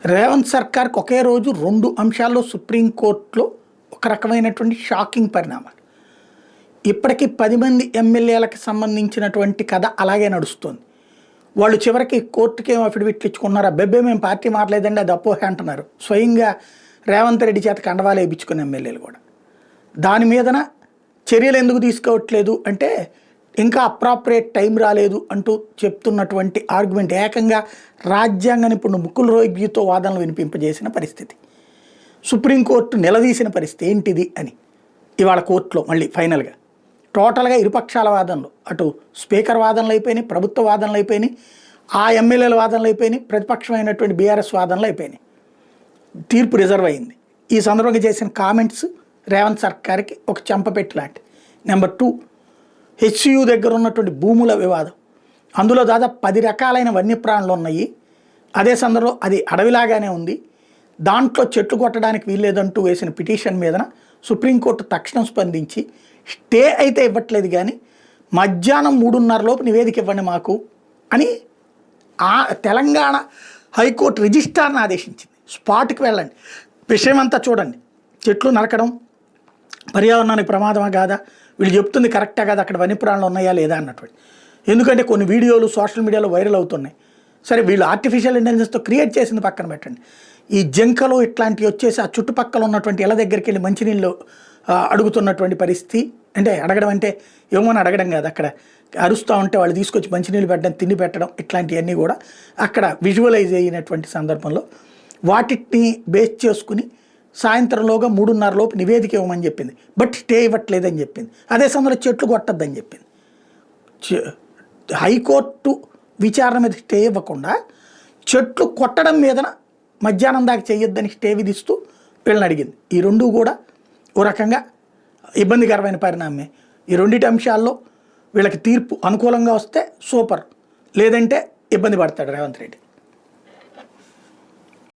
రేవంత్ సర్కార్కి ఒకే రోజు 2 అంశాల్లో సుప్రీంకోర్టులో ఒక రకమైనటువంటి షాకింగ్ పరిణామాలు. ఇప్పటికీ 10 మంది ఎమ్మెల్యేలకు సంబంధించినటువంటి కథ అలాగే నడుస్తుంది. వాళ్ళు చివరికి కోర్టుకి ఏమో అఫిడవిట్లు ఇచ్చుకున్నారు. అబ్బెబ్బే మేము పార్టీ మారలేదండి, అది అపోహే అంటున్నారు. స్వయంగా రేవంత్ రెడ్డి చేత కండవాలు వేయించుకున్న ఎమ్మెల్యేలు కూడా. దాని మీదన చర్యలు ఎందుకు తీసుకోవట్లేదు అంటే ఇంకా అప్రాప్రియేట్ టైం రాలేదు అంటూ చెప్తున్నటువంటి ఆర్గ్యుమెంట్ ఏకంగా రాజ్యాంగ నిపుణుడు ముకుల్ రోహిత్గీతో వాదనలు వినిపింపజేసిన పరిస్థితి. సుప్రీంకోర్టు నిలదీసిన పరిస్థితి ఏంటిది అని ఇవాళ కోర్టులో మళ్ళీ ఫైనల్గా టోటల్గా ఇరుపక్షాల వాదనలు, అటు స్పీకర్ వాదనలు అయిపోయినాయి, ప్రభుత్వ వాదనలు అయిపోయినాయి, ఆ ఎమ్మెల్యేల వాదనలు అయిపోయినాయి, ప్రతిపక్షమైనటువంటి బీఆర్ఎస్ వాదనలు అయిపోయినాయి. తీర్పు రిజర్వ్ అయింది. ఈ సందర్భంగా చేసిన కామెంట్స్ రేవంత్ సర్కార్కి ఒక చెంపపెట్టు లాంటి. నెంబర్ 2, హెచ్సియు దగ్గర ఉన్నటువంటి భూముల వివాదం. అందులో దాదాపు 10 రకాలైన వన్యప్రాణులు ఉన్నాయి. అదే సందర్భంలో అది అడవిలాగానే ఉంది. దాంట్లో చెట్లు కొట్టడానికి వీల్లేదంటూ వేసిన పిటిషన్ మీదన సుప్రీంకోర్టు తక్షణం స్పందించి స్టే అయితే ఇవ్వట్లేదు, కానీ మధ్యాహ్నం 3:30 లోపు నివేదిక ఇవ్వండి మాకు అని ఆ తెలంగాణ హైకోర్టు రిజిస్ట్రార్ని ఆదేశించింది. స్పాట్కి వెళ్ళండి, విషయం అంతా చూడండి, చెట్లు నరకడం పర్యావరణానికి ప్రమాదమా కాదా, వీళ్ళు చెప్తుంది కరెక్టా కాదా, అక్కడ వన్యప్రాణులు ఉన్నాయా లేదా అన్నటువంటి. ఎందుకంటే కొన్ని వీడియోలు సోషల్ మీడియాలో వైరల్ అవుతున్నాయి. సరే, వీళ్ళు ఆర్టిఫిషియల్ ఇంటెలిజెన్స్తో క్రియేట్ చేసింది పక్కన పెట్టండి. ఈ జంకలు ఇట్లాంటివి వచ్చేసి ఆ చుట్టుపక్కల ఉన్నటువంటి ఇళ్ళ దగ్గరికి వెళ్ళి మంచినీళ్ళు అడుగుతున్నటువంటి పరిస్థితి. అంటే అడగడం అంటే ఏమో అడగడం కాదు, అక్కడ అరుస్తూ ఉంటే వాళ్ళు తీసుకొచ్చి మంచినీళ్ళు పెట్టడం, తిండి పెట్టడం, ఇట్లాంటివన్నీ కూడా అక్కడ విజువలైజ్ అయినటువంటి సందర్భంలో వాటిని బేస్ చేసుకుని సాయంత్రంలోగా 3:30 లోపు నివేదిక ఇవ్వమని చెప్పింది. బట్ స్టే ఇవ్వట్లేదని చెప్పింది. అదే సమయంలో చెట్లు కొట్టద్దని చెప్పింది. హైకోర్టు విచారణ మీద స్టే ఇవ్వకుండా చెట్లు కొట్టడం మీదన మధ్యాహ్నం దాకా చేయొద్దని స్టే విధిస్తూ వీళ్ళని అడిగింది. ఈ రెండు కూడా ఓ రకంగా ఇబ్బందికరమైన పరిణామమే. ఈ రెండింటి అంశాల్లో వీళ్ళకి తీర్పు అనుకూలంగా వస్తే సూపర్, లేదంటే ఇబ్బంది పడతాడు రేవంత్ రెడ్డి.